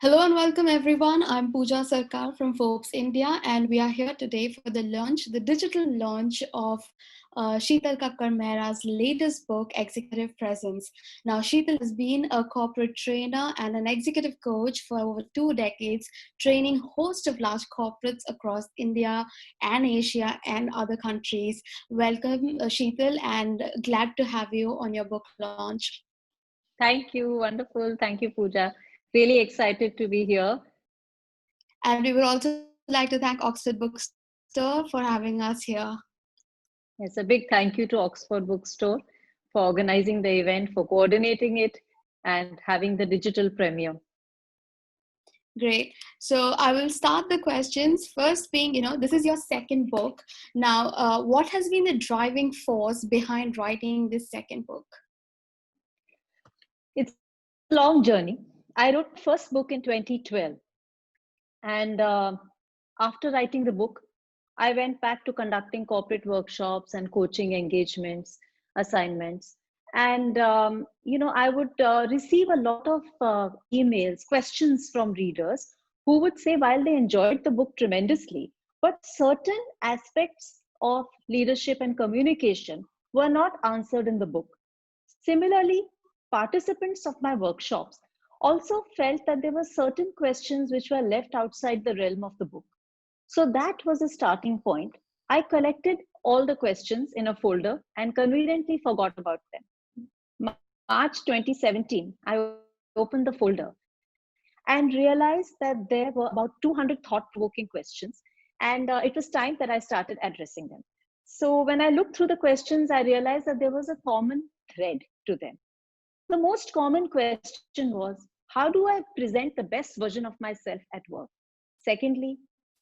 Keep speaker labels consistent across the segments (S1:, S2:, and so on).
S1: Hello and welcome everyone. I'm Pooja Sarkar from Forbes India, and we are here today for the digital launch of Sheetal Kakkar Mehra's latest book, Executive Presence. Now, Sheetal has been a corporate trainer and an executive coach for over 2 decades, training host of large corporates across India and Asia and other countries. Welcome, Sheetal, and glad to have you on your book launch.
S2: Thank you. Wonderful. Thank you, Pooja. Really excited to be here.
S1: And we would also like to thank Oxford Bookstore for having us here.
S2: It's a big thank you to Oxford Bookstore for organizing the event, for coordinating it, and having the digital premiere.
S1: Great. So I will start the questions. First, being, this is your second book. Now, what has been the driving force behind writing this second book?
S2: It's a long journey. I wrote the first book in 2012. And after writing the book, I went back to conducting corporate workshops and coaching engagements, assignments. And, I would receive a lot of emails, questions from readers who would say, while they enjoyed the book tremendously, but certain aspects of leadership and communication were not answered in the book. Similarly, participants of my workshops also felt that there were certain questions which were left outside the realm of the book. So that was a starting point. I collected all the questions in a folder and conveniently forgot about them. March 2017, I opened the folder and realized that there were about 200 thought-provoking questions, and it was time that I started addressing them. So when I looked through the questions, I realized that there was a common thread to them. The most common question was, how do I present the best version of myself at work? Secondly,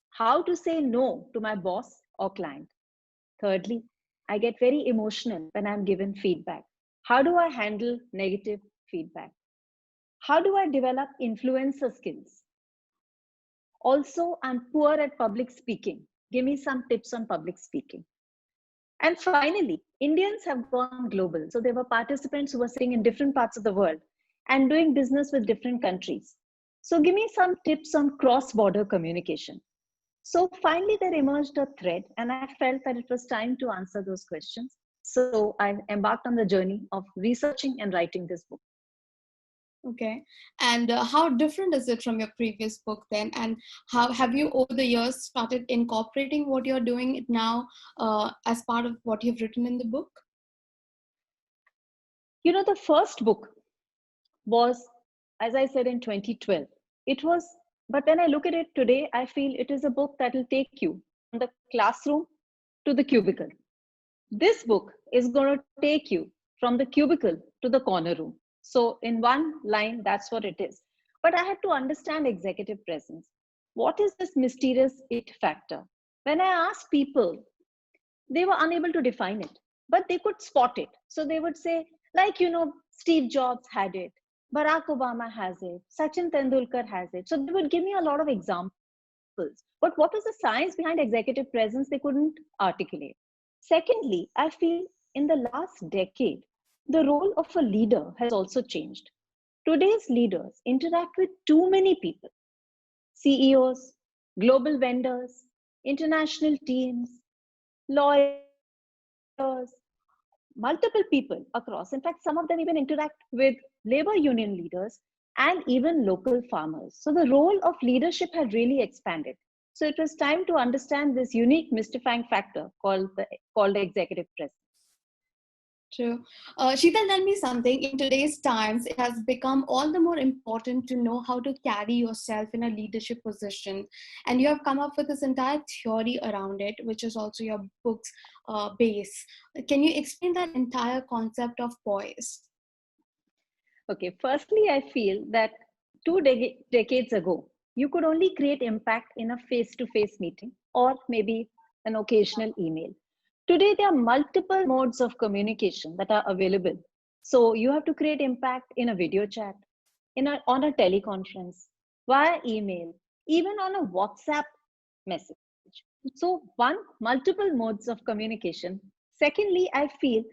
S2: how to say no to my boss or client? Thirdly, I get very emotional when I'm given feedback. How do I handle negative feedback? How do I develop influencer skills? Also, I'm poor at public speaking. Give me some tips on public speaking. And finally, Indians have gone global. So there were participants who were sitting in different parts of the world and doing business with different countries. So give me some tips on cross-border communication. So finally, there emerged a thread, and I felt that it was time to answer those questions. So I embarked on the journey of researching and writing this book.
S1: Okay. And how different is it from your previous book then? And how have you over the years started incorporating what you're doing now as part of what you've written in the book?
S2: The first book was, as I said, in 2012. It was, but when I look at it today, I feel it is a book that will take you from the classroom to the cubicle. This book is going to take you from the cubicle to the corner room. So, in one line, that's what it is. But I had to understand executive presence. What is this mysterious it factor? When I asked people, they were unable to define it, but they could spot it. So they would say, like, Steve Jobs had it, Barack Obama has it, Sachin Tendulkar has it. So they would give me a lot of examples. But what was the science behind executive presence? They couldn't articulate. Secondly, I feel in the last decade, the role of a leader has also changed. Today's leaders interact with too many people: CEOs, global vendors, international teams, lawyers, multiple people across. In fact, some of them even interact with labor union leaders and even local farmers. So the role of leadership had really expanded. So it was time to understand this unique mystifying factor called executive presence.
S1: True. Sheetal, tell me something. In today's times, it has become all the more important to know how to carry yourself in a leadership position. And you have come up with this entire theory around it, which is also your book's base. Can you explain that entire concept of poise?
S2: Okay, firstly, I feel that decades ago, you could only create impact in a face to face meeting or maybe an occasional email. Today, there are multiple modes of communication that are available. So you have to create impact in a video chat, on a teleconference, via email, even on a WhatsApp message. So, one, multiple modes of communication. Secondly, I feel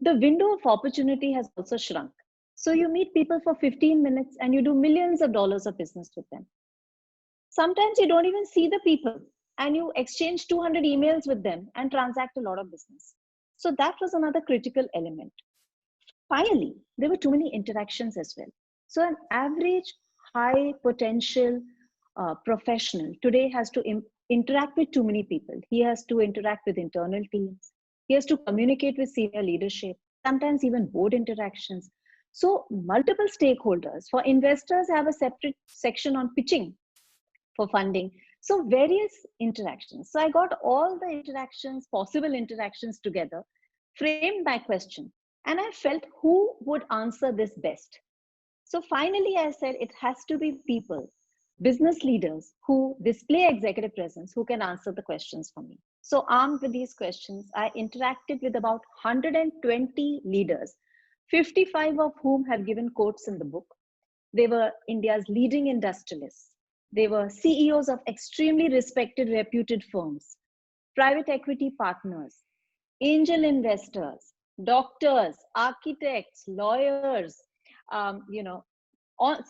S2: the window of opportunity has also shrunk. So you meet people for 15 minutes and you do millions of dollars of business with them. Sometimes you don't even see the people and you exchange 200 emails with them and transact a lot of business. So that was another critical element. Finally, there were too many interactions as well. So an average high potential professional today has to interact with too many people. He has to interact with internal teams. He has to communicate with senior leadership, sometimes even board interactions. So multiple stakeholders. For investors, have a separate section on pitching for funding. So various interactions. So I got all the interactions, possible interactions together, framed my question, and I felt who would answer this best. So finally, I said it has to be people, business leaders who display executive presence, who can answer the questions for me. So armed with these questions, I interacted with about 120 leaders, 55 of whom have given quotes in the book. They were India's leading industrialists. They were CEOs of extremely respected, reputed firms, private equity partners, angel investors, doctors, architects, lawyers,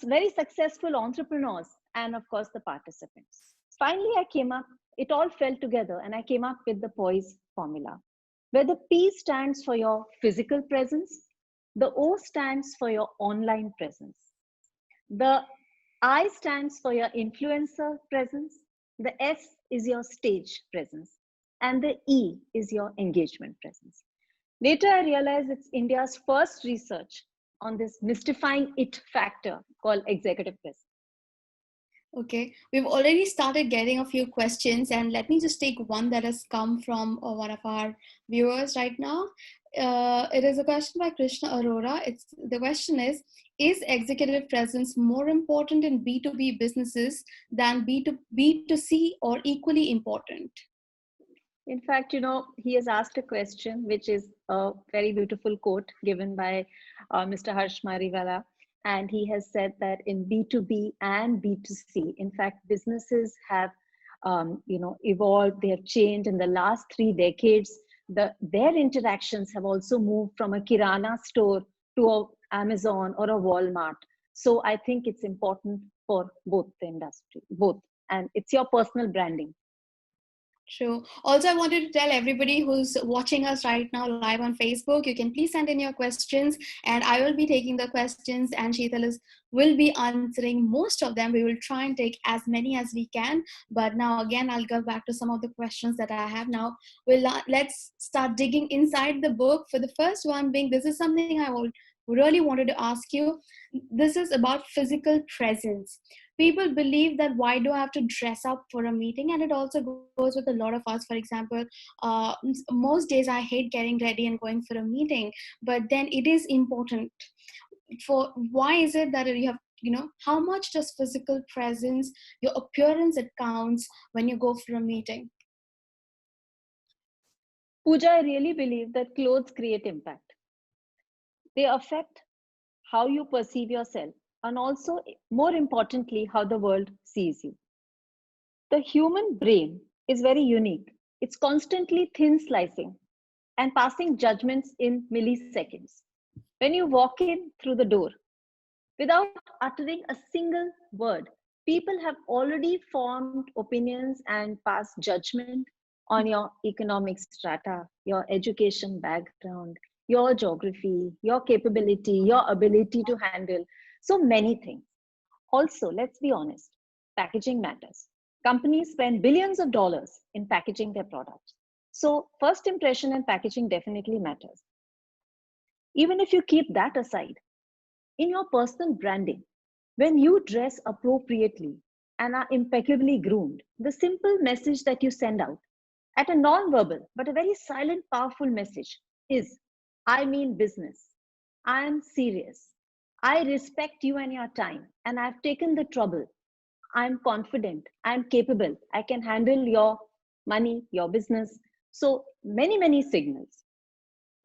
S2: very successful entrepreneurs, and of course the participants. Finally, I came up, it all fell together, and I came up with the POISE formula, where the P stands for your physical presence, the O stands for your online presence, the I stands for your influencer presence, the S is your stage presence, and the E is your engagement presence. Later, I realized it's India's first research on this mystifying it factor called executive presence.
S1: Okay, we've already started getting a few questions, and let me just take one that has come from one of our viewers right now. It is a question by Krishna Arora. The question is executive presence more important in B2B businesses than B2C, or equally important?
S2: In fact, he has asked a question, which is a very beautiful quote given by Mr. Harsh Mariwala. And he has said that in B2B and B2C, in fact, businesses have, evolved, they have changed in the last 3 decades. Their interactions have also moved from a Kirana store to a Amazon or a Walmart. So I think it's important for both the industry, both. And it's your personal branding.
S1: True. Also, I wanted to tell everybody who's watching us right now live on Facebook, you can please send in your questions and I will be taking the questions, and Sheetal will be answering most of them. We will try and take as many as we can. But now again, I'll go back to some of the questions that I have now. Let's start digging inside the book. For the first one being, this is something I really wanted to ask you. This is about physical presence. People believe that why do I have to dress up for a meeting, and it also goes with a lot of us. For example, most days I hate getting ready and going for a meeting, but then it is important. For why is it that you have, how much does physical presence, your appearance, it counts when you go for a meeting?
S2: Pooja, I really believe that clothes create impact. They affect how you perceive yourself, and also, more importantly, how the world sees you. The human brain is very unique. It's constantly thin slicing and passing judgments in milliseconds. When you walk in through the door, without uttering a single word, people have already formed opinions and passed judgment on your economic strata, your education background, your geography, your capability, your ability to handle so many things. Also, let's be honest, packaging matters. Companies spend billions of dollars in packaging their products. So, first impression and packaging definitely matters. Even if you keep that aside, in your personal branding, when you dress appropriately and are impeccably groomed, the simple message that you send out at a non-verbal but a very silent, powerful message is, I mean business. I am serious. I respect you and your time, and I've taken the trouble. I'm confident. I'm capable. I can handle your money, your business. So many signals.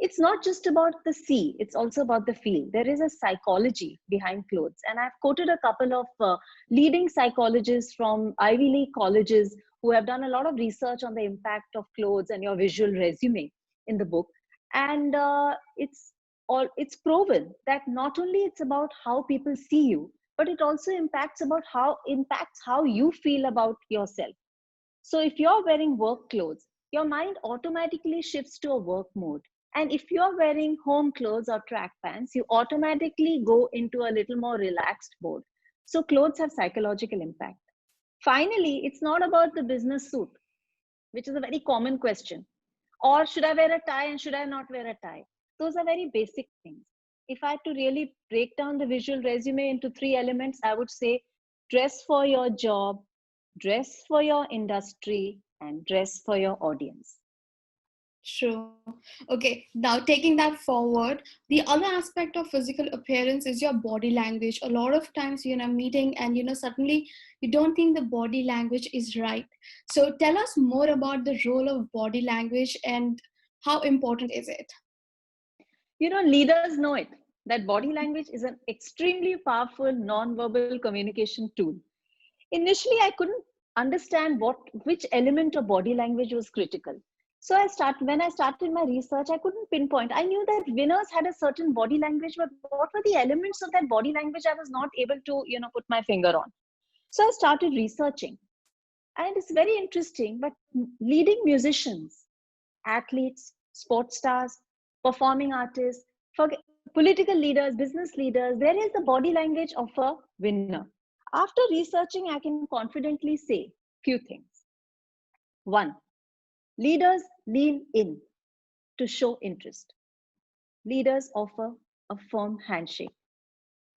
S2: It's not just about the see, it's also about the feel. There is a psychology behind clothes. And I've quoted a couple of leading psychologists from Ivy League colleges who have done a lot of research on the impact of clothes and your visual resume in the book. And it's or it's proven that not only it's about how people see you, but it also impacts how you feel about yourself. So if you're wearing work clothes, your mind automatically shifts to a work mode. And if you're wearing home clothes or track pants, you automatically go into a little more relaxed mode. So clothes have psychological impact. Finally, it's not about the business suit, which is a very common question. Or should I wear a tie and should I not wear a tie? Those are very basic things. If I had to really break down the visual resume into three elements, I would say dress for your job, dress for your industry, and dress for your audience.
S1: True. Okay, now taking that forward, the other aspect of physical appearance is your body language. A lot of times you're in a meeting and suddenly you don't think the body language is right. So tell us more about the role of body language and how important is it?
S2: Leaders know it, that body language is an extremely powerful non-verbal communication tool. Initially, I couldn't understand which element of body language was critical. So when I started my research, I couldn't pinpoint. I knew that winners had a certain body language, but what were the elements of that body language I was not able to, put my finger on. So I started researching. And it's very interesting, but leading musicians, athletes, sports stars, performing artists, for political leaders, business leaders, there is the body language of a winner. After researching, I can confidently say few things. One, leaders lean in to show interest. Leaders offer a firm handshake.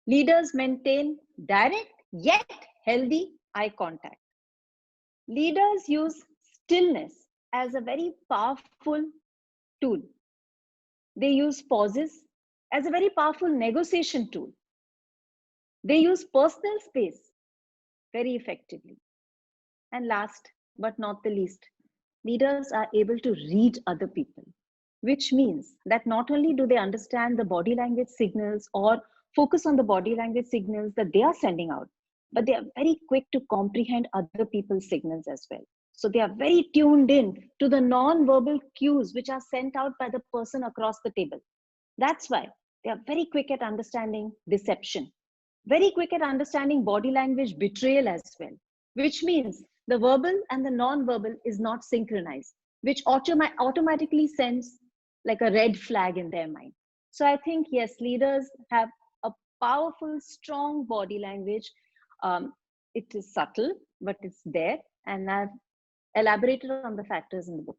S2: Leaders maintain direct yet healthy eye contact. Leaders use stillness as a very powerful tool. They use pauses as a very powerful negotiation tool. They use personal space very effectively. And last but not the least, leaders are able to read other people, which means that not only do they understand the body language signals or focus on the body language signals that they are sending out, but they are very quick to comprehend other people's signals as well. So they are very tuned in to the non-verbal cues which are sent out by the person across the table. That's why they are very quick at understanding deception, very quick at understanding body language betrayal as well, which means the verbal and the non-verbal is not synchronized, which automatically sends like a red flag in their mind. So I think, yes, leaders have a powerful, strong body language. It is subtle, but it's there. And I've elaborated on the factors in the book.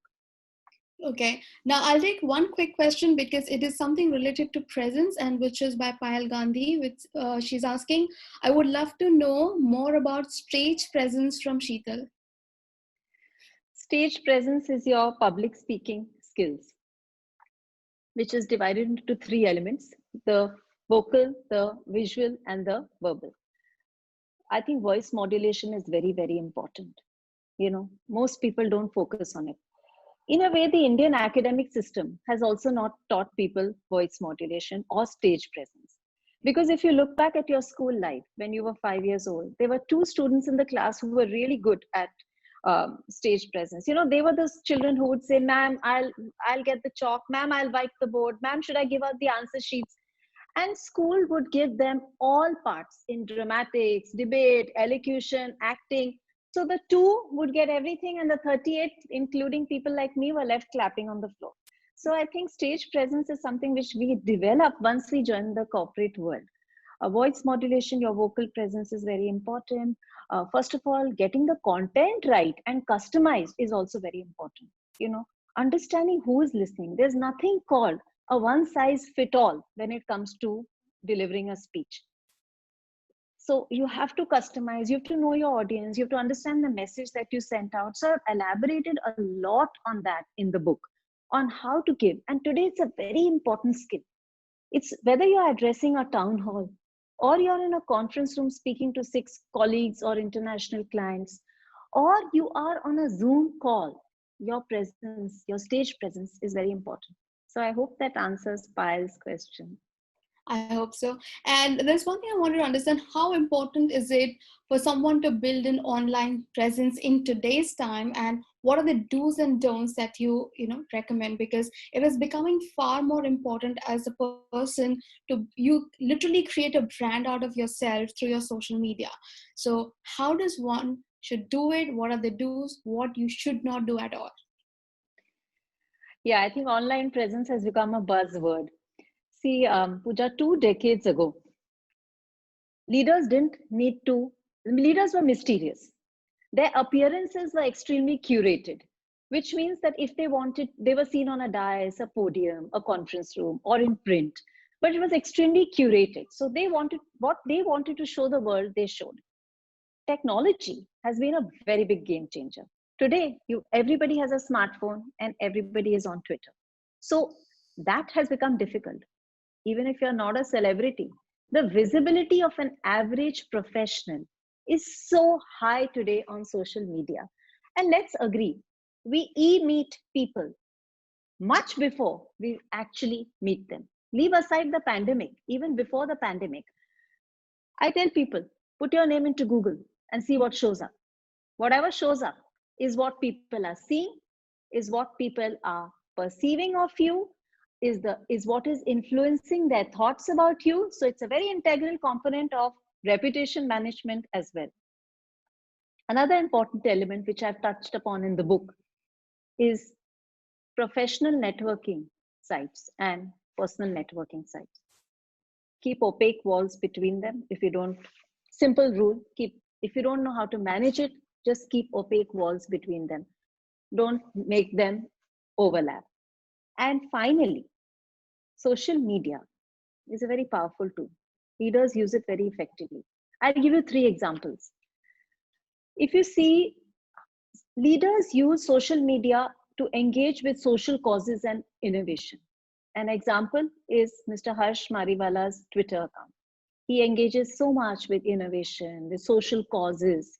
S1: Okay, now I'll take one quick question because it is something related to presence and which is by Payal Gandhi, which she's asking, I would love to know more about stage presence from Sheetal.
S2: Stage presence is your public speaking skills, which is divided into three elements: the vocal, the visual, and the verbal. I think voice modulation is very, very important. Most people don't focus on it. In a way, the Indian academic system has also not taught people voice modulation or stage presence. Because if you look back at your school life when you were 5 years old, there were two students in the class who were really good at stage presence. They were those children who would say, "Ma'am, I'll get the chalk. Ma'am, I'll wipe the board. Ma'am, should I give out the answer sheets?" And school would give them all parts in dramatics, debate, elocution, acting. So the two would get everything, and the 38, including people like me, were left clapping on the floor. So I think stage presence is something which we develop once we join the corporate world. Voice modulation, your vocal presence is very important. First of all, getting the content right and customized is also very important. Understanding who is listening. There's nothing called a one size fit all when it comes to delivering a speech. So you have to customize, you have to know your audience, you have to understand the message that you sent out. So I've elaborated a lot on that in the book, on how to give. And today it's a very important skill. It's whether you're addressing a town hall or you're in a conference room speaking to 6 colleagues or international clients, or you are on a Zoom call, your presence, your stage presence is very important. So I hope that answers Payal's question.
S1: I hope so. And there's one thing I wanted to understand: how important is it for someone to build an online presence in today's time, and what are the do's and don'ts that you recommend? Because it is becoming far more important as a person to you literally create a brand out of yourself through your social media. So how does one should do it? What are the do's? What you should not do at all?
S2: Yeah, I think online presence has become a buzzword. See, Pooja, 2 decades ago, leaders didn't need to, leaders were mysterious. Their appearances were extremely curated, which means that if they wanted, they were seen on a dais, a podium, a conference room, or in print. But it was extremely curated. So they wanted what they wanted to show the world, they showed. Technology has been a very big game changer. Today, everybody has a smartphone and everybody is on Twitter. So that has become difficult. Even if you're not a celebrity, the visibility of an average professional is so high today on social media. And let's agree, we e-meet people much before we actually meet them. Leave aside the pandemic, even before the pandemic, I tell people, put your name into Google and see what shows up. Whatever shows up is what people are seeing, is what people are perceiving of you, is what is influencing their thoughts about you. So it's a very integral component of reputation management as well. Another important element which I've touched upon in the book is professional networking sites and personal networking sites. Keep opaque walls between them. If you don't, simple rule, keep, if you don't know how to manage it, just keep opaque walls between them. Don't make them overlap. And finally, social media is a very powerful tool. Leaders use it very effectively. I'll give you 3 examples. If you see, leaders use social media to engage with social causes and innovation. An example is Mr. Harsh Mariwala's Twitter account. He engages so much with innovation, with social causes.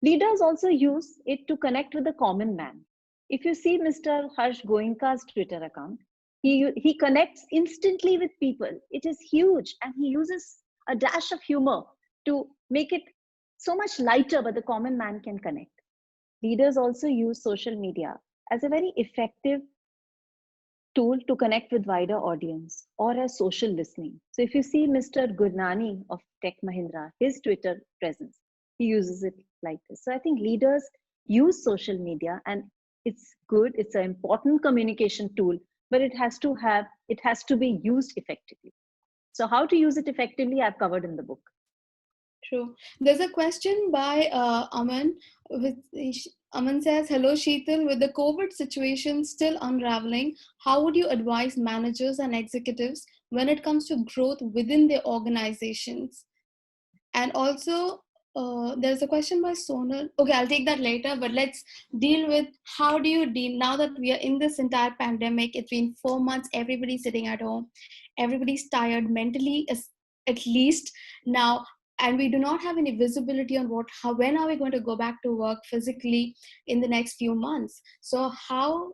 S2: Leaders also use it to connect with the common man. If you see Mr. Harsh Goenka's Twitter account, he connects instantly with people. It is huge, and he uses a dash of humor to make it so much lighter, but the common man can connect. Leaders also use social media as a very effective tool to connect with wider audience or as social listening. So if you see Mr. Gurnani of Tech Mahindra, his Twitter presence, he uses it like this. So I think leaders use social media, and it's good. It's an important communication tool, but it has to be used effectively. So how to use it effectively, I've covered in the book.
S1: True. There's a question by Aman. Aman says, "Hello, Sheetal. With the COVID situation still unraveling, how would you advise managers and executives when it comes to growth within their organizations?" And also, there's a question by Sonal. Okay, I'll take that later, but let's deal with how do you deal now that we are in this entire pandemic. It's been 4 months, everybody's sitting at home, everybody's tired mentally, at least now, and we do not have any visibility on when are we going to go back to work physically in the next few months. So how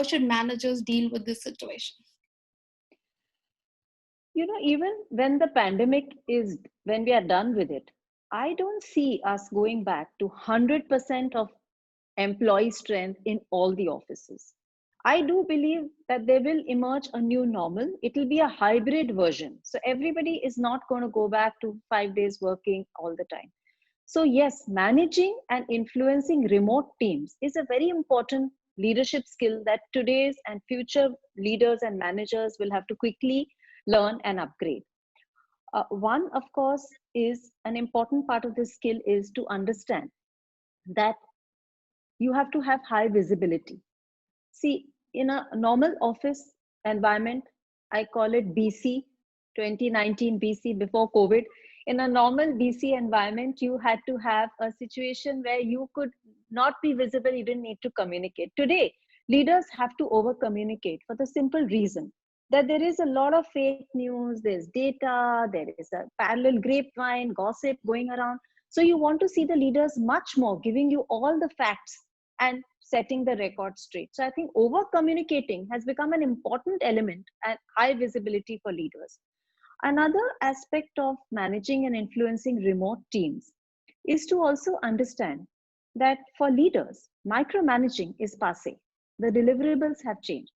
S1: should managers deal with this situation?
S2: Even when the pandemic is, when we are done with it, I don't see us going back to 100% of employee strength in all the offices. I do believe that there will emerge a new normal. It will be a hybrid version. So everybody is not going to go back to 5 days working all the time. So yes, managing and influencing remote teams is a very important leadership skill that today's and future leaders and managers will have to quickly learn and upgrade. One, of course, is an important part of this skill is to understand that you have to have high visibility. See, in a normal office environment, I call it BC, 2019 BC, before COVID. In a normal BC environment, you had to have a situation where you could not be visible, you didn't need to communicate. Today, leaders have to over communicate for the simple reason that there is a lot of fake news, there's data, there is a parallel grapevine, gossip going around. So you want to see the leaders much more, giving you all the facts and setting the record straight. So I think over communicating has become an important element and high visibility for leaders. Another aspect of managing and influencing remote teams is to also understand that for leaders, micromanaging is passé. The deliverables have changed.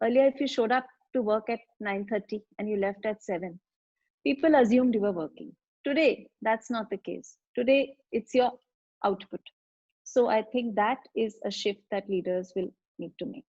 S2: Earlier, if you showed up to work at 9:30 and you left at 7, people assumed you were working. Today, that's not the case. Today, it's your output. So I think that is a shift that leaders will need to make.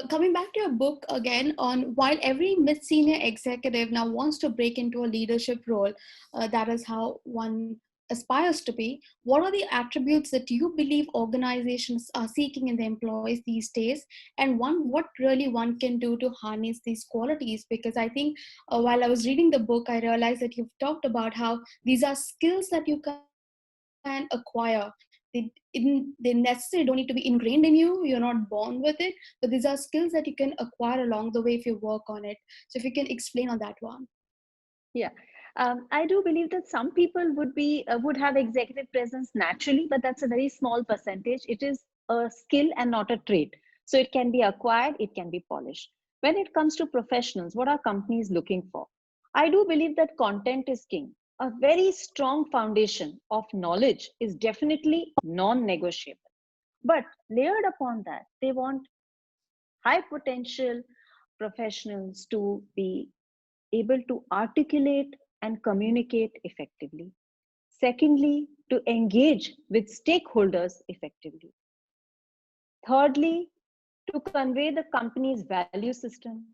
S1: Coming back to your book again, on while every mid senior executive now wants to break into a leadership role, that is how one aspires to be. What are the attributes that you believe organizations are seeking in the employees these days, and what really one can do to harness these qualities? Because I think while I was reading the book, I realized that you've talked about how these are skills that you can acquire. They necessarily don't need to be ingrained in you. You're not born with it, but these are skills that you can acquire along the way if you work on it. So if you can explain on that one.
S2: Yeah, I do believe that some people would have executive presence naturally, but that's a very small percentage. It is a skill and not a trait. So it can be acquired, it can be polished. When it comes to professionals, what are companies looking for? I do believe that content is king. A very strong foundation of knowledge is definitely non-negotiable. But layered upon that, they want high potential professionals to be able to articulate and communicate effectively. Secondly, to engage with stakeholders effectively. Thirdly, to convey the company's value system,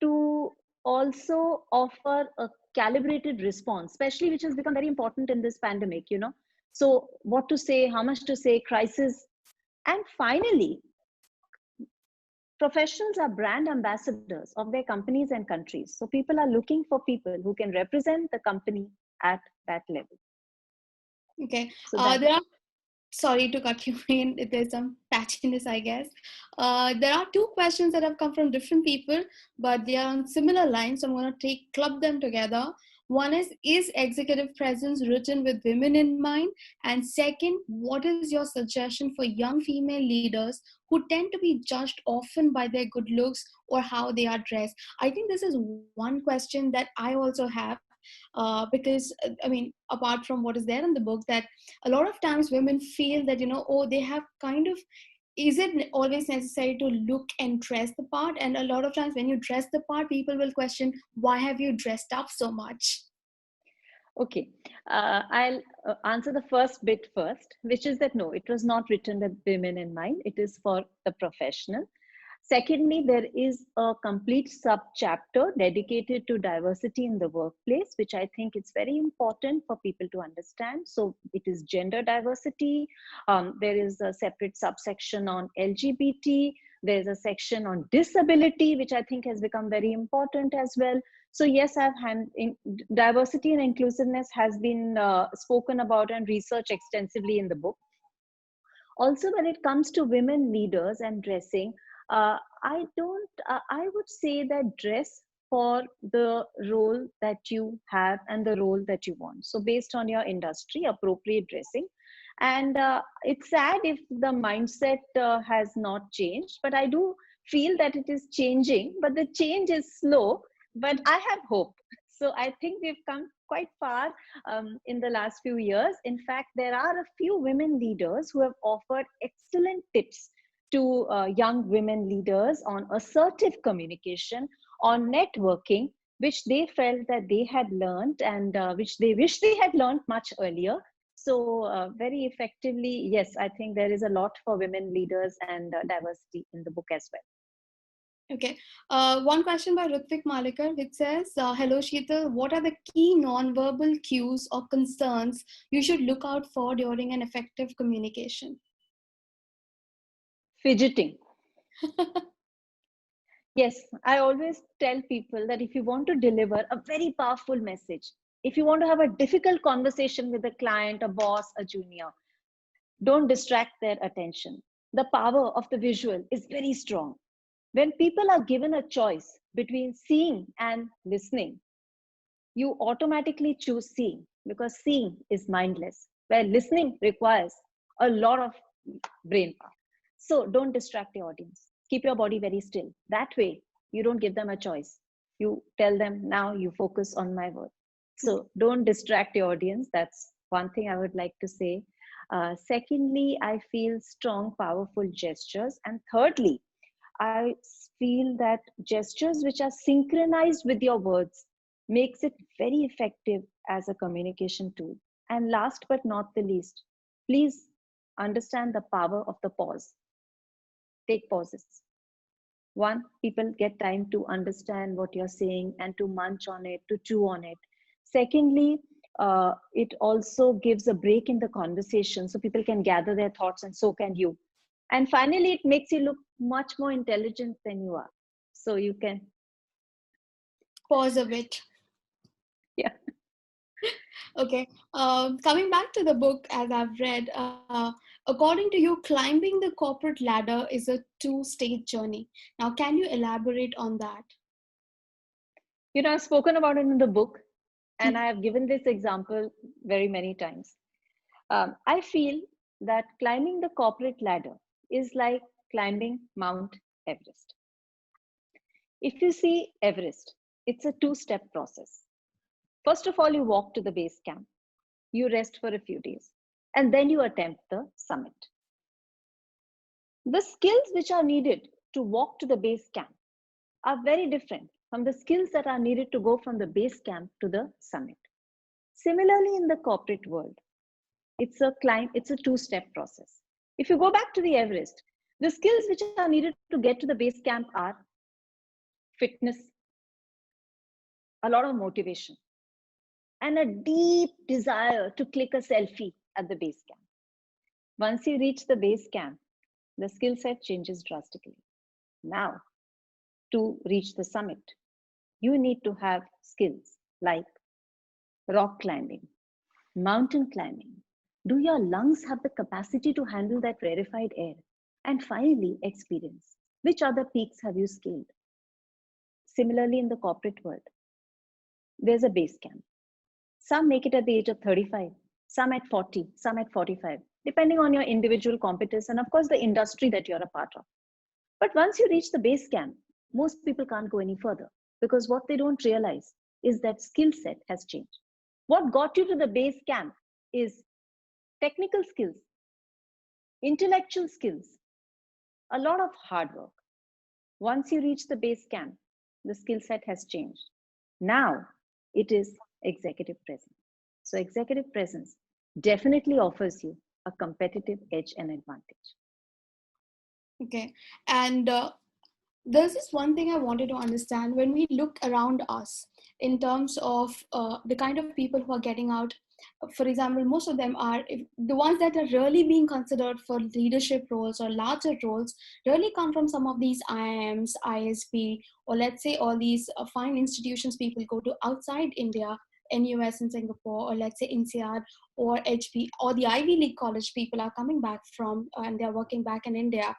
S2: to also offer a calibrated response, especially which has become very important in this pandemic, you know. So what to say, how much to say, crisis. And finally, professionals are brand ambassadors of their companies and countries. So people are looking for people who can represent the company at that level.
S1: Okay.
S2: So that,
S1: There are, sorry to cut you in, there's some patchiness, I guess. There are two questions that have come from different people, but they are on similar lines. So I'm going to club them together. One is executive presence written with women in mind? And second, what is your suggestion for young female leaders who tend to be judged often by their good looks or how they are dressed? I think this is one question that I also have, because I mean, apart from what is there in the book, that a lot of times women feel that, oh, they have kind of, is it always necessary to look and dress the part? And a lot of times when you dress the part, people will question, why have you dressed up so much?
S2: okay, I'll answer the first bit first, which is that no, it was not written with women in mind. It is for the professional. Secondly, there is a complete sub-chapter dedicated to diversity in the workplace, which I think it's very important for people to understand. So it is gender diversity. There is a separate subsection on LGBT. There's a section on disability, which I think has become very important as well. So yes, diversity and inclusiveness has been spoken about and researched extensively in the book. Also, when it comes to women leaders and dressing, I would say that dress for the role that you have and the role that you want. So based on your industry, appropriate dressing. And it's sad if the mindset has not changed, but I do feel that it is changing, but the change is slow, but I have hope. So I think we've come quite far in the last few years. In fact, there are a few women leaders who have offered excellent tips to young women leaders on assertive communication, on networking, which they felt that they had learned and which they wish they had learned much earlier. So very effectively, yes, I think there is a lot for women leaders and diversity in the book as well.
S1: Okay. One question by Ritvik Malikar, which says, hello Sheetal, what are the key non-verbal cues or concerns you should look out for during an effective communication?
S2: Fidgeting. Yes, I always tell people that if you want to deliver a very powerful message, if you want to have a difficult conversation with a client, a boss, a junior, don't distract their attention. The power of the visual is very strong. When people are given a choice between seeing and listening, you automatically choose seeing because seeing is mindless, where listening requires a lot of brain power. So don't distract the audience. Keep your body very still. That way, you don't give them a choice. You tell them, now you focus on my word. So don't distract the audience. That's one thing I would like to say. Secondly, I feel strong, powerful gestures. And thirdly, I feel that gestures which are synchronized with your words makes it very effective as a communication tool. And last but not the least, please understand the power of the pause. Take pauses. One, people get time to understand what you're saying and to munch on it, to chew on it. Secondly, it also gives a break in the conversation so people can gather their thoughts, and so can you. And finally, it makes you look much more intelligent than you are. So you can
S1: Pause a bit.
S2: Yeah.
S1: Okay. Coming back to the book, as I've read, according to you, climbing the corporate ladder is a two-stage journey. Now, can you elaborate on that?
S2: I've spoken about it in the book, and I have given this example very many times. I feel that climbing the corporate ladder is like climbing Mount Everest. If you see Everest, it's a two-step process. First of all, you walk to the base camp, you rest for a few days, and then you attempt the summit. The skills which are needed to walk to the base camp are very different from the skills that are needed to go from the base camp to the summit. Similarly, in the corporate world, it's a two-step process. If you go back to the Everest, the skills which are needed to get to the base camp are fitness, a lot of motivation, and a deep desire to click a selfie at the base camp. Once you reach the base camp, the skill set changes drastically. Now, to reach the summit, you need to have skills like rock climbing, mountain climbing. Do your lungs have the capacity to handle that rarefied air? And finally, experience. Which other peaks have you scaled? Similarly, in the corporate world, there's a base camp. Some make it at the age of 35, some at 40, some at 45, depending on your individual competence and, of course, the industry that you're a part of. But once you reach the base camp, most people can't go any further because what they don't realize is that skill set has changed. What got you to the base camp is technical skills, intellectual skills, a lot of hard work. Once you reach the base camp, the skill set has changed. Now it is executive presence. So executive presence definitely offers you a competitive edge and advantage.
S1: Okay. And there's this one thing I wanted to understand when we look around us in terms of the kind of people who are getting out. For example, most of them are the ones that are really being considered for leadership roles or larger roles really come from some of these IIMs, ISB, or let's say all these fine institutions people go to outside India, NUS in Singapore, or let's say INSEAD or HP, or the Ivy League college people are coming back from and they're working back in India.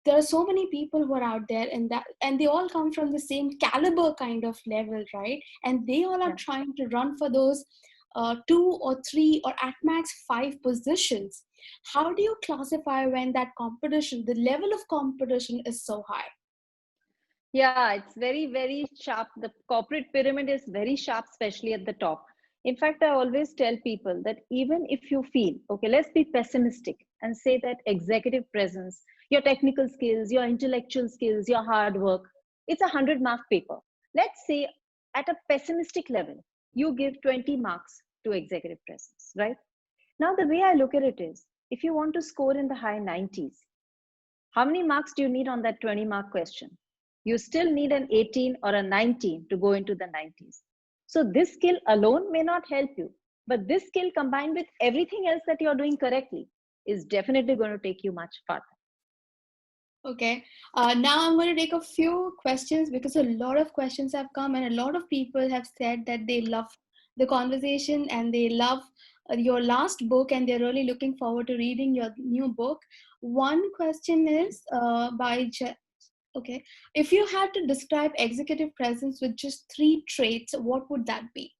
S1: There are so many people who are out there and they all come from the same caliber kind of level, right? And they all are trying to run for those 2 or 3 or at max 5 positions. How do you classify when that competition, the level of competition is so high?
S2: Yeah, it's very, very sharp. The corporate pyramid is very sharp, especially at the top. In fact, I always tell people that even if you feel, okay, let's be pessimistic and say that executive presence, your technical skills, your intellectual skills, your hard work, it's a 100-mark paper. Let's say at a pessimistic level, you give 20 marks to executive presence, right? Now, the way I look at it is, if you want to score in the high 90s, how many marks do you need on that 20-mark question? You still need an 18 or a 19 to go into the 90s. So this skill alone may not help you, but this skill combined with everything else that you're doing correctly is definitely going to take you much farther.
S1: Okay, now I'm going to take a few questions because a lot of questions have come and a lot of people have said that they love the conversation and they love your last book and they're really looking forward to reading your new book. One question is okay, if you had to describe executive presence with just 3 traits, what would that be?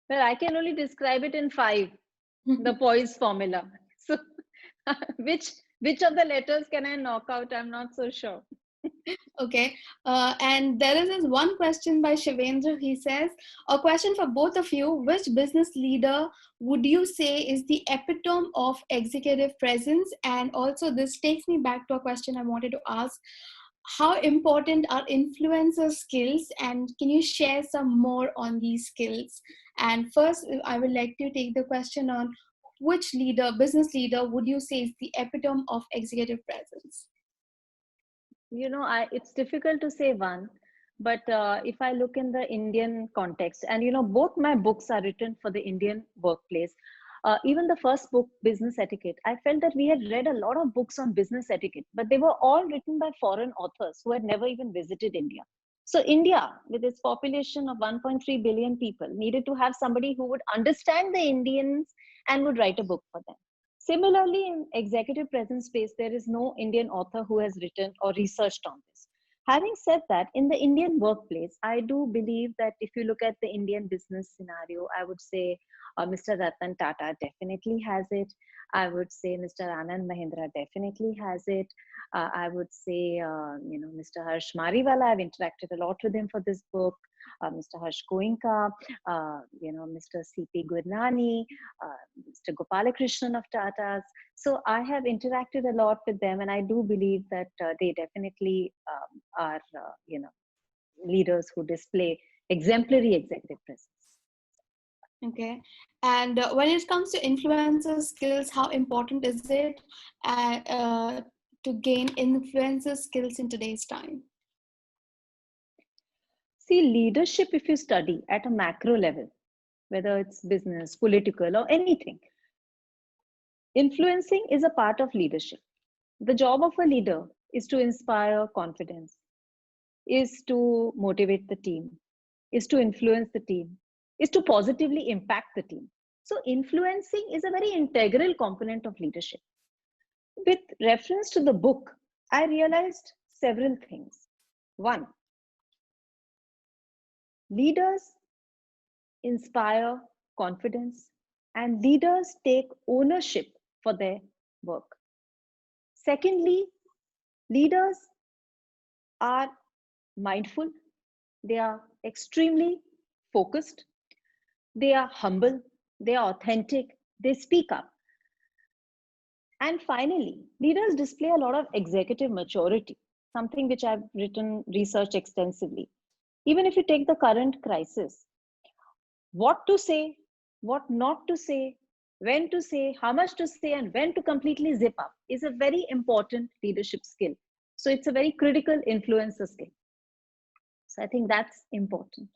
S2: Well, I can only describe it in 5. the poise formula. So which of the letters can I knock out? I'm not so sure.
S1: Okay. And there is this one question by Shivendra. He says, a question for both of you. Which business leader would you say is the epitome of executive presence? And also, this takes me back to a question I wanted to ask. How important are influencer skills? And can you share some more on these skills? And first, I would like to take the question on which business leader, would you say is the epitome of executive presence?
S2: It's difficult to say one, but if I look in the Indian context, and both my books are written for the Indian workplace. Even the first book, Business Etiquette, I felt that we had read a lot of books on business etiquette, but they were all written by foreign authors who had never even visited India. So India, with its population of 1.3 billion people, needed to have somebody who would understand the Indians and would write a book for them. Similarly, in executive presence space, there is no Indian author who has written or researched on this. Having said that, in the Indian workplace, I do believe that if you look at the Indian business scenario, I would say Mr. Ratan Tata definitely has it. I would say Mr. Anand Mahindra definitely has it. I would say, Mr. Harsh Mariwala, I've interacted a lot with him for this book. Mr. Harsh Goenka, Mr. C.P. Gurnani, Mr. Gopalakrishnan of Tata's. So I have interacted a lot with them, and I do believe that they definitely are, leaders who display exemplary executive presence.
S1: Okay. And when it comes to influencer skills, how important is it to gain influencer skills in today's time?
S2: See, leadership, if you study at a macro level, whether it's business, political, or anything, influencing is a part of leadership. The job of a leader is to inspire confidence, is to motivate the team, is to influence the team, is to positively impact the team. So influencing is a very integral component of leadership. With reference to the book, I realized several things. One, leaders inspire confidence and leaders take ownership for their work. Secondly, leaders are mindful, they are extremely focused, they are humble, they are authentic, they speak up. And finally, leaders display a lot of executive maturity, something which I've written, researched extensively. Even if you take the current crisis, what to say, what not to say, when to say, how much to say, and when to completely zip up is a very important leadership skill. So it's a very critical influencer skill. So I think that's important.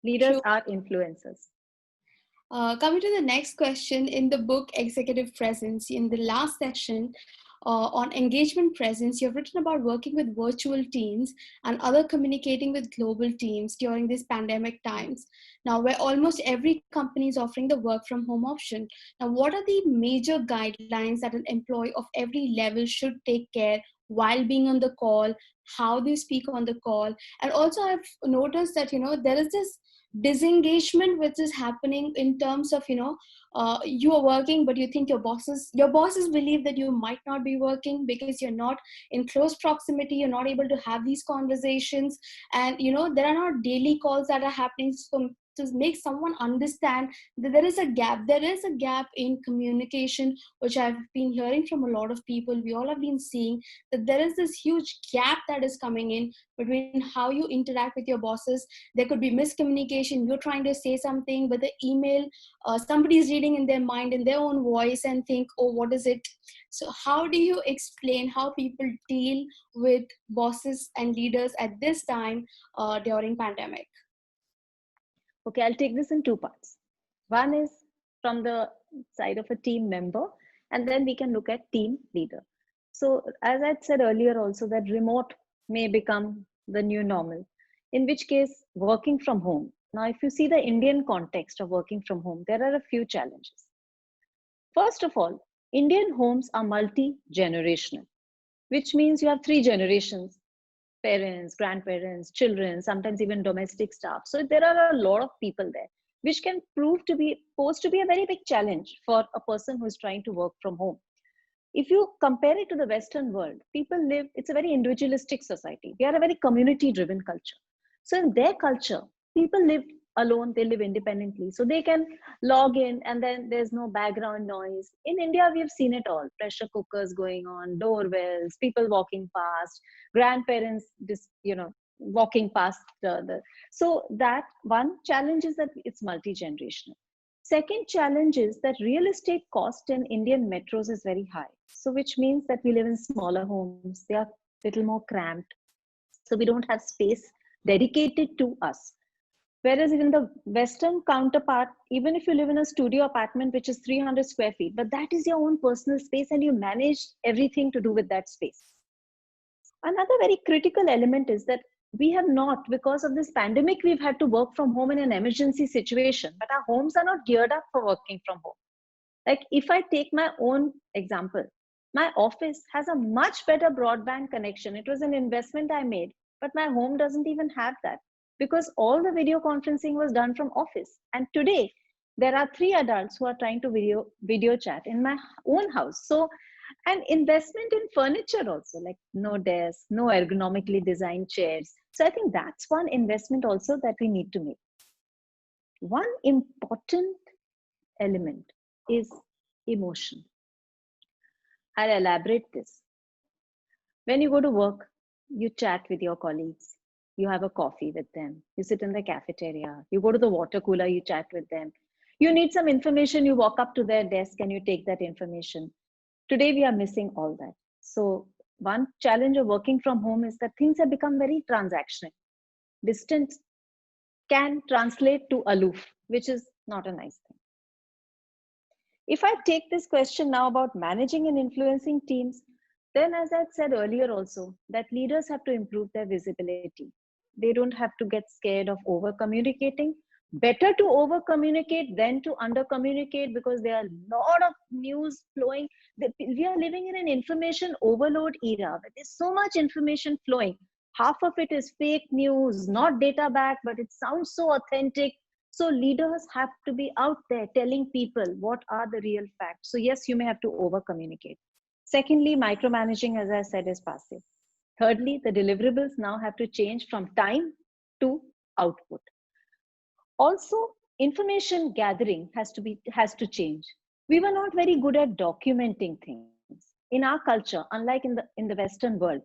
S2: Leaders are influencers.
S1: Coming to the next question, in the book Executive Presence, in the last section on engagement presence, you've written about working with virtual teams and other communicating with global teams during these pandemic times. Now, where almost every company is offering the work from home option. Now, what are the major guidelines that an employee of every level should take care while being on the call, how they speak on the call? And also, I've noticed that, there is this disengagement which is happening in terms of you are working but you think your bosses believe that you might not be working because you're not in close proximity, you're not able to have these conversations, and there are not daily calls that are happening to make someone understand that there is a gap in communication, which I've been hearing from a lot of people. We all have been seeing that there is this huge gap that is coming in between how you interact with your bosses. There could be miscommunication, you're trying to say something but the email, somebody is reading in their mind in their own voice and think, oh, what is it? So how do you explain how people deal with bosses and leaders at this time during pandemic?
S2: Okay, I'll take this in two parts. One is from the side of a team member, and then we can look at team leader. So as I said earlier also, that remote may become the new normal, in which case working from home. Now, if you see the Indian context of working from home, there are a few challenges. First of all, Indian homes are multi-generational, which means you have three generations: parents, grandparents, children, sometimes even domestic staff. So there are a lot of people there. which can prove to be posed to be a very big challenge for a person who is trying to work from home. If you compare it to the Western world, people live, it's a very individualistic society. We are a very community driven culture. So in their culture, people live alone, they live independently. So they can log in and then there's no background noise. In India, we have seen it all: pressure cookers going on, doorbells, people walking past, grandparents, walking past so that one challenge is that it's multi-generational. Second challenge is that real estate cost in Indian metros is very high. So which means that we live in smaller homes. They are a little more cramped. So we don't have space dedicated to us. Whereas in the Western counterpart, even if you live in a studio apartment, which is 300 square feet, but that is your own personal space and you manage everything to do with that space. Another very critical element is that we have not, because of this pandemic, we've had to work from home in an emergency situation, but our homes are not geared up for working from home. Like if I take my own example, my office has a much better broadband connection. It was an investment I made, but my home doesn't even have that because all the video conferencing was done from office. And today there are 3 adults who are trying to video chat in my own house. So and investment in furniture also, like no desk, no ergonomically designed chairs. So I think that's one investment also that we need to make. One important element is emotion. I'll elaborate this. When you go to work, you chat with your colleagues, you have a coffee with them, you sit in the cafeteria, you go to the water cooler, you chat with them. You need some information, you walk up to their desk and you take that information. Today, we are missing all that. So one challenge of working from home is that things have become very transactional. Distance can translate to aloof, which is not a nice thing. If I take this question now about managing and influencing teams, then as I said earlier also, that leaders have to improve their visibility. They don't have to get scared of over communicating. Better to over communicate than to under communicate, because there are a lot of news flowing. We are living in an information overload era where there's so much information flowing. Half of it is fake news, not data backed, but it sounds so authentic. So leaders have to be out there telling people what are the real facts. So yes, you may have to over communicate. Secondly, micromanaging, as I said, is passive. Thirdly, the deliverables now have to change from time to output. Also, information gathering has to change. We were not very good at documenting things. In our culture, unlike in the Western world,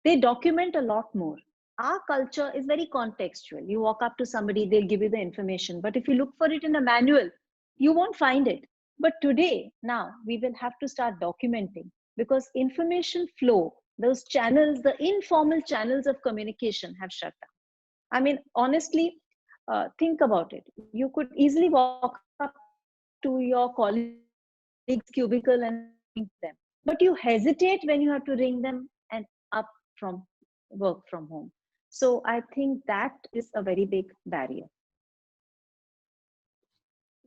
S2: they document a lot more. Our culture is very contextual. You walk up to somebody, they'll give you the information. But if you look for it in a manual, you won't find it. But today, now, we will have to start documenting, because information flow, those channels, the informal channels of communication have shut down. I mean, honestly, think about it. You could easily walk up to your colleague's cubicle and ring them, but you hesitate when you have to ring them and up from work from home. So I think that is a very big barrier.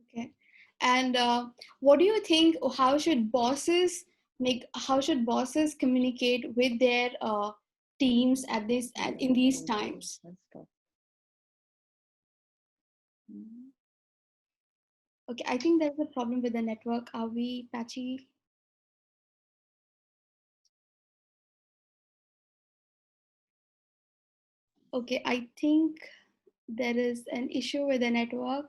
S1: Okay. And what do you think? How should bosses communicate with their teams in these times? Okay, I think there's a problem with the network. Are we patchy? Okay, I think there is an issue with the network.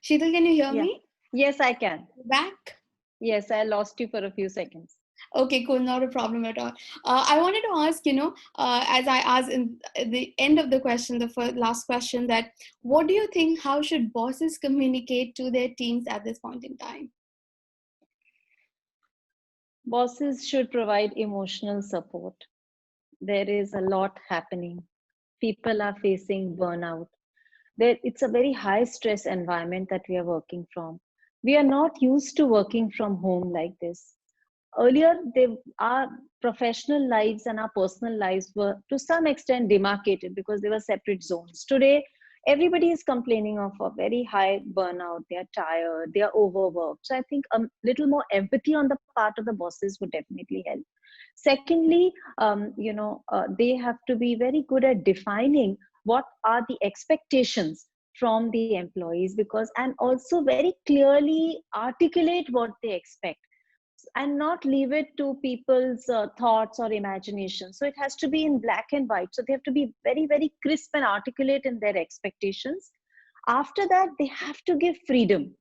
S1: Sheetal, can you hear me?
S2: Yes, I can.
S1: Back?
S2: Yes, I lost you for a few seconds.
S1: Okay, cool. Not a problem at all. I wanted to ask, as I asked in the end of the question, the last question, that what do you think, how should bosses communicate to their teams at this point in time?
S2: Bosses should provide emotional support. There is a lot happening. People are facing burnout. It's a very high stress environment that we are working from. We are not used to working from home like this. Earlier, our professional lives and our personal lives were to some extent demarcated because they were separate zones. Today, everybody is complaining of a very high burnout. They are tired, they are overworked. So I think a little more empathy on the part of the bosses would definitely help. Secondly, they have to be very good at defining what are the expectations from the employees, and also very clearly articulate what they expect, and not leave it to people's thoughts or imagination. So it has to be in black and white. So they have to be very, very crisp and articulate in their expectations. After that, they have to give freedom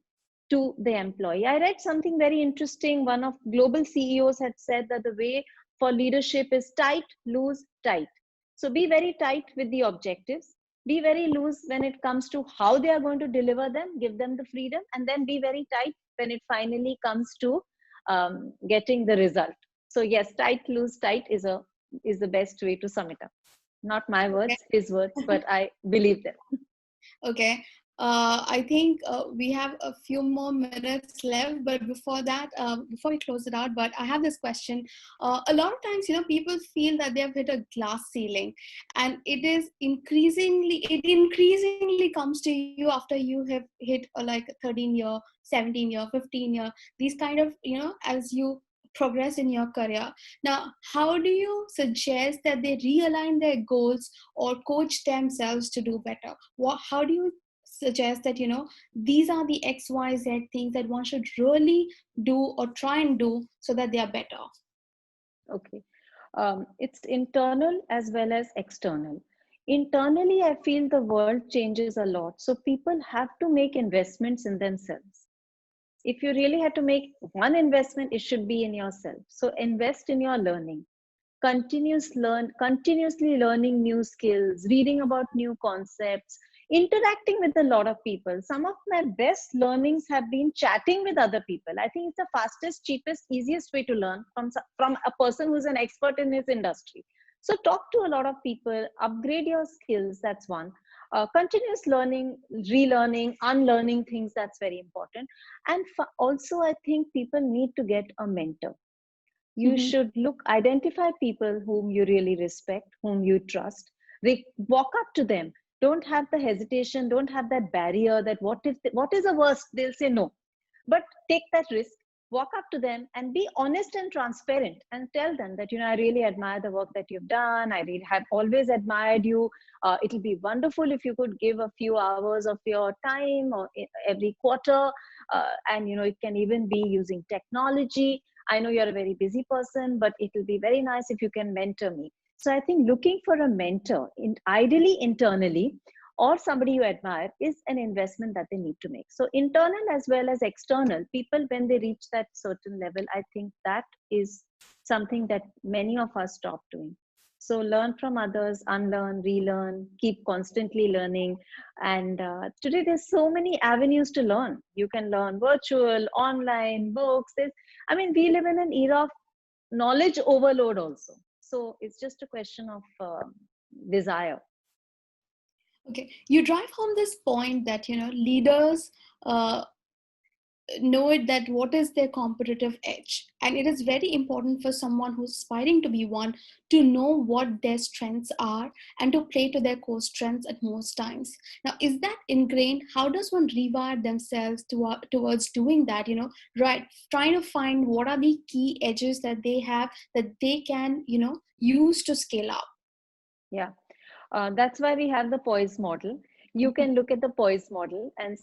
S2: to the employee. I read something very interesting. One of global CEOs had said that the way for leadership is tight, loose, tight. So be very tight with the objectives, be very loose when it comes to how they are going to deliver them, give them the freedom, and then be very tight when it finally comes to getting the result. So yes, tight, loose, tight is the best way to sum it up. Not my words, his words, but I believe them.
S1: Okay. I think we have a few more minutes left, but before that, before we close it out, but I have this question. A lot of times, people feel that they have hit a glass ceiling, and it increasingly comes to you after you have hit like 13 year, 17 year, 15 year, these kind of, as you progress in your career. Now, how do you suggest that they realign their goals or coach themselves to do better? How do you suggest that, these are the XYZ things that one should really do or try and do so that they are better?
S2: Okay. It's internal as well as external. Internally, I feel the world changes a lot. So people have to make investments in themselves. If you really had to make one investment, it should be in yourself. So invest in your learning. Continuously learning new skills, reading about new concepts, interacting with a lot of people. Some of my best learnings have been chatting with other people. I think it's the fastest, cheapest, easiest way to learn from a person who's an expert in his industry. So talk to a lot of people, upgrade your skills. That's one. Continuous learning, relearning, unlearning things, that's very important. And also, I think people need to get a mentor. You should identify people whom you really respect, whom you trust, walk up to them. Don't have the hesitation, don't have that barrier that what is the worst, they'll say no. But take that risk, walk up to them and be honest and transparent, and tell them that, I really admire the work that you've done. I really have always admired you. It'll be wonderful if you could give a few hours of your time or every quarter. And, it can even be using technology. I know you're a very busy person, but it will be very nice if you can mentor me. So I think looking for a mentor, ideally internally, or somebody you admire, is an investment that they need to make. So internal as well as external, people, when they reach that certain level, I think that is something that many of us stop doing. So learn from others, unlearn, relearn, keep constantly learning. And today there's so many avenues to learn. You can learn virtual, online, books. We live in an era of knowledge overload also. So it's just a question of desire.
S1: Okay, you drive home this point that, leaders know it, that what is their competitive edge, and it is very important for someone who's aspiring to be one to know what their strengths are and to play to their core strengths at most times. Now, is that ingrained? How does one rewire themselves towards doing that? Right, trying to find what are the key edges that they have that they can use to scale up.
S2: Yeah, that's why we have the POISE model. You can look at the POISE model and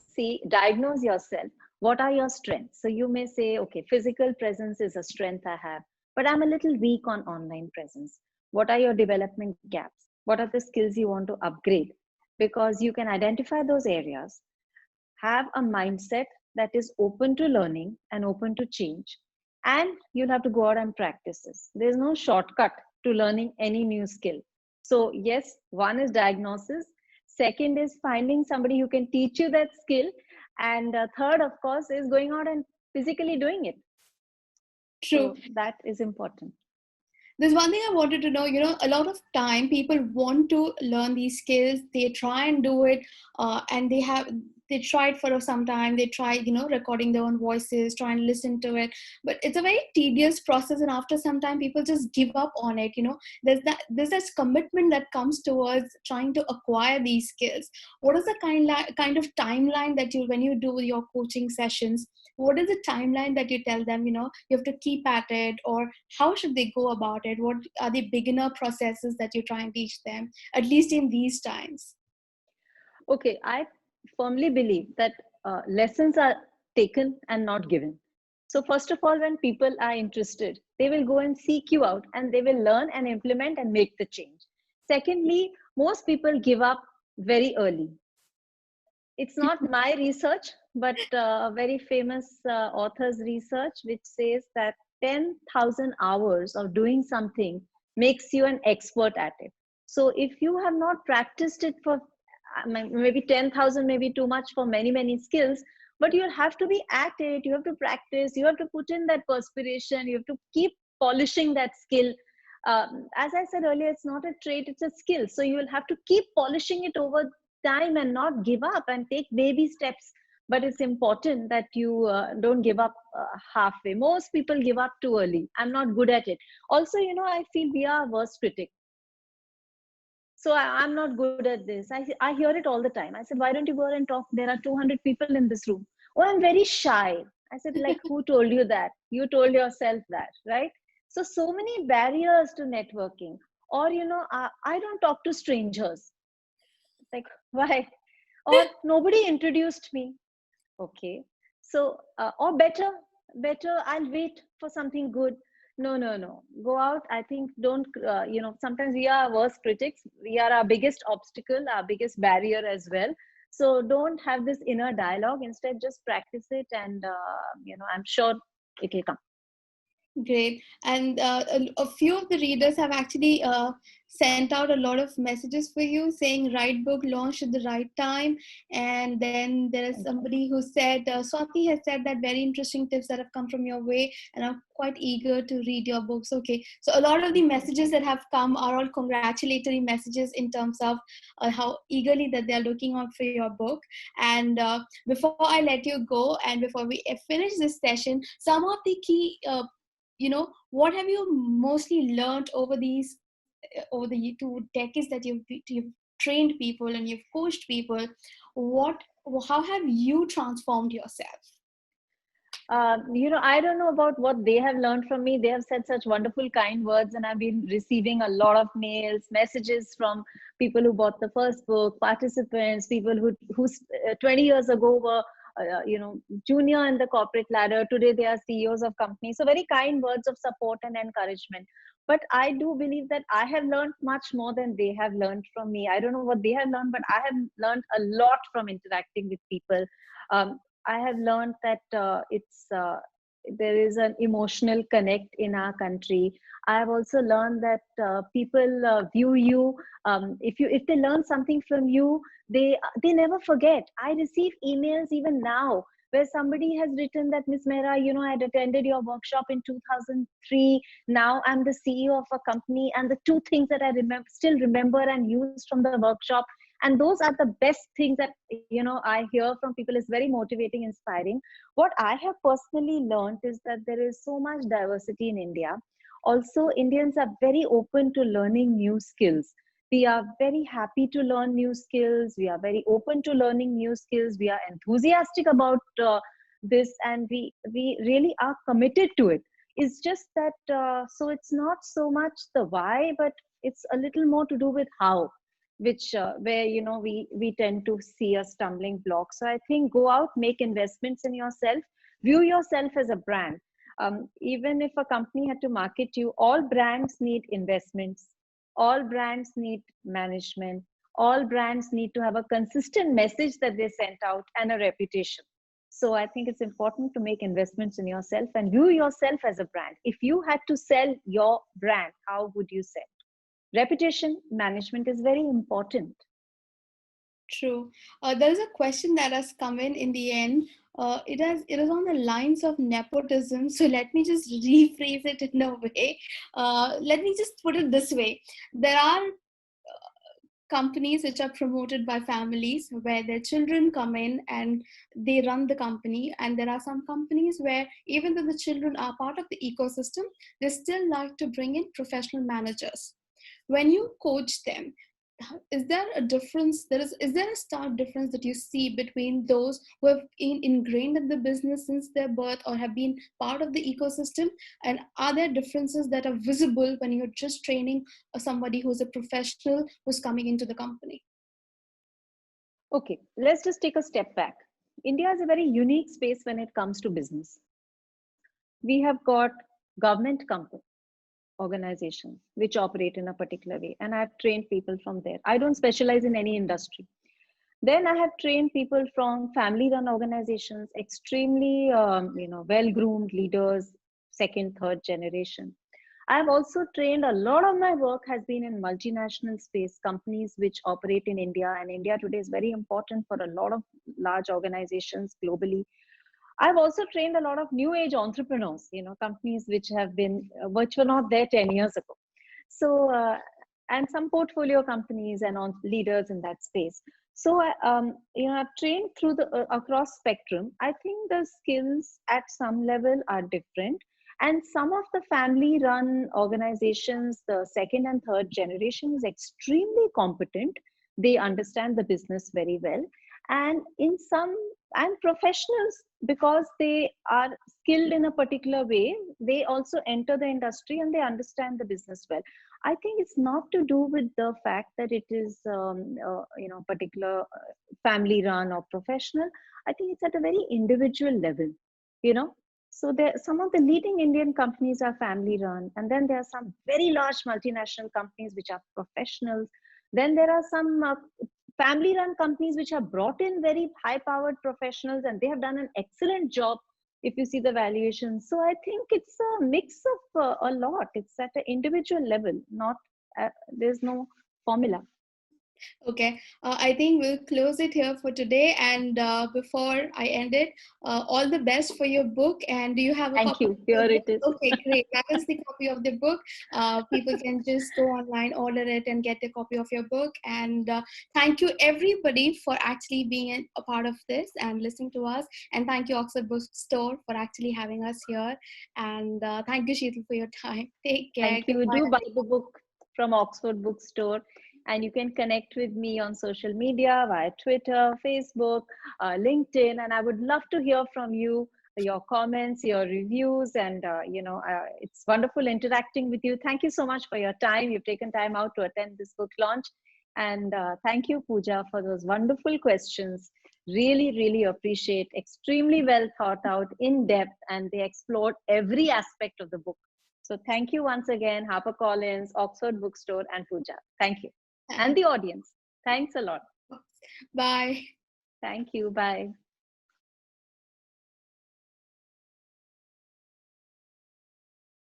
S2: diagnose yourself. What are your strengths? So you may say, okay, physical presence is a strength I have, but I'm a little weak on online presence. What are your development gaps? What are the skills you want to upgrade? Because you can identify those areas, have a mindset that is open to learning and open to change, and you'll have to go out and practice this. There's no shortcut to learning any new skill. So yes, one is diagnosis. Second is finding somebody who can teach you that skill. And third, of course, is going out and physically doing it.
S1: True.
S2: So that is important.
S1: There's one thing I wanted to know, a lot of time people want to learn these skills, they try and do it, and they try it for some time, they try, recording their own voices, try and listen to it, but it's a very tedious process, and after some time people just give up on it. There's this commitment that comes towards trying to acquire these skills. What is the kind of timeline that you, when you do your coaching sessions, what is the timeline that you tell them, you have to keep at it, or how should they go about it? What are the beginner processes that you try and teach them, at least in these times?
S2: Okay, I firmly believe that lessons are taken and not given. So first of all, when people are interested, they will go and seek you out and they will learn and implement and make the change. Secondly, most people give up very early. It's not my research, but a very famous author's research, which says that 10,000 hours of doing something makes you an expert at it. So if you have not practiced it for maybe 10,000, maybe too much for many, many skills, but you have to be at it, you have to practice, you have to put in that perspiration, you have to keep polishing that skill. As I said earlier, it's not a trait, it's a skill. So you will have to keep polishing it over time and not give up and take baby steps. But it's important that you don't give up halfway. Most people give up too early. I'm not good at it. Also, I feel we are worst critic. So I'm not good at this. I hear it all the time. I said, why don't you go and talk? There are 200 people in this room. Oh, I'm very shy. I said, like, who told you that? You told yourself that, right? So many barriers to networking. Or, I don't talk to strangers. Like, why? Or nobody introduced me. Okay. So, or better, I'll wait for something good. No. Go out. I think don't, sometimes we are worst critics. We are our biggest obstacle, our biggest barrier as well. So don't have this inner dialogue. Instead, just practice it. And, I'm sure it will come.
S1: Great. And a few of the readers have actually sent out a lot of messages for you saying right book launched at the right time. And then there is somebody who said, Swati has said that very interesting tips that have come from your way, and I'm quite eager to read your books. Okay. So a lot of the messages that have come are all congratulatory messages in terms of how eagerly that they're looking out for your book. And before I let you go and before we finish this session, some of the key what have you mostly learned over the 2 decades that you've trained people and you've coached people? How have you transformed yourself?
S2: I don't know about what they have learned from me. They have said such wonderful, kind words, and I've been receiving a lot of mails, messages from people who bought the first book, participants, people who 20 years ago were junior in the corporate ladder. Today they are CEOs of companies. So very kind words of support and encouragement. But I do believe that I have learned much more than they have learned from me. I don't know what they have learned, but I have learned a lot from interacting with people. I have learned that there is an emotional connect in our country. I have also learned that people view you. If they learn something from you, they never forget. I receive emails even now where somebody has written that, Miss Mehra, I had attended your workshop in 2003. Now I'm the CEO of a company, and the 2 things that I still remember and use from the workshop. And those are the best things that I hear from people. Is very motivating, inspiring. What I have personally learned is that there is so much diversity in India. Also, Indians are very open to learning new skills. We are very happy to learn new skills. We are very open to learning new skills. We are enthusiastic about this, and we really are committed to it. It's just that so it's not so much the why, but it's a little more to do with how, which where we tend to see a stumbling block. So I think go out, make investments in yourself, view yourself as a brand. Even if a company had to market you, all brands need investments, all brands need management, all brands need to have a consistent message that they sent out and a reputation. So I think it's important to make investments in yourself and view yourself as a brand. If you had to sell your brand, how would you sell? Reputation management is very important.
S1: True. There's a question that has come in the end. It is on the lines of nepotism. So let me just rephrase it in a way. Let me just put it this way. There are companies which are promoted by families where their children come in and they run the company, and there are some companies where even though the children are part of the ecosystem, they still like to bring in professional managers. When you coach them, is there a difference, is there a stark difference that you see between those who have been ingrained in the business since their birth or have been part of the ecosystem, and are there differences that are visible when you're just training somebody who's a professional who's coming into the company?
S2: Okay, let's just take a step back. India is a very unique space when it comes to business. We have got government organizations which operate in a particular way, and I've trained people from there. I don't specialize in any industry. Then I have trained people from family run organizations, extremely well groomed leaders, second, third generation. I've also trained, a lot of my work has been in multinational space, companies which operate in India, and India today is very important for a lot of large organizations globally. I've also trained a lot of new age entrepreneurs, companies which were not there 10 years ago. So, and some portfolio companies and leaders in that space. So, I've trained through the across spectrum. I think the skills at some level are different. And some of the family run organizations, the second and third generation is extremely competent. They understand the business very well. And professionals, because they are skilled in a particular way, they also enter the industry and they understand the business well. I think it's not to do with the fact that it is particular family run or professional. I think it's at a very individual level. So there, some of the leading Indian companies are family run, and then there are some very large multinational companies which are professionals. Then there are some family run companies which have brought in very high powered professionals, and they have done an excellent job if you see the valuation. So I think it's a mix of a lot. It's at an individual level, not there's no formula.
S1: Okay, I think we'll close it here for today. And before I end it, all the best for your book. And do you have a
S2: Thank
S1: copy?
S2: you. Here it is.
S1: Okay, great. That is the copy of the book. People can just go online, order it, and get a copy of your book. And thank you, everybody, for actually being a part of this and listening to us. And thank you, Oxford Bookstore, for actually having us here. And thank you, Sheetal, for your time. Take care.
S2: Thank you. Do buy the book from Oxford Bookstore. And you can connect with me on social media via Twitter, Facebook, LinkedIn. And I would love to hear from you, your comments, your reviews. And, it's wonderful interacting with you. Thank you so much for your time. You've taken time out to attend this book launch. And thank you, Pooja, for those wonderful questions. Really, really appreciate. Extremely well thought out, in depth, and they explored every aspect of the book. So thank you once again, HarperCollins, Oxford Bookstore, and Pooja. Thank you. And the audience. Thanks a lot.
S1: Bye.
S2: Thank you. Bye.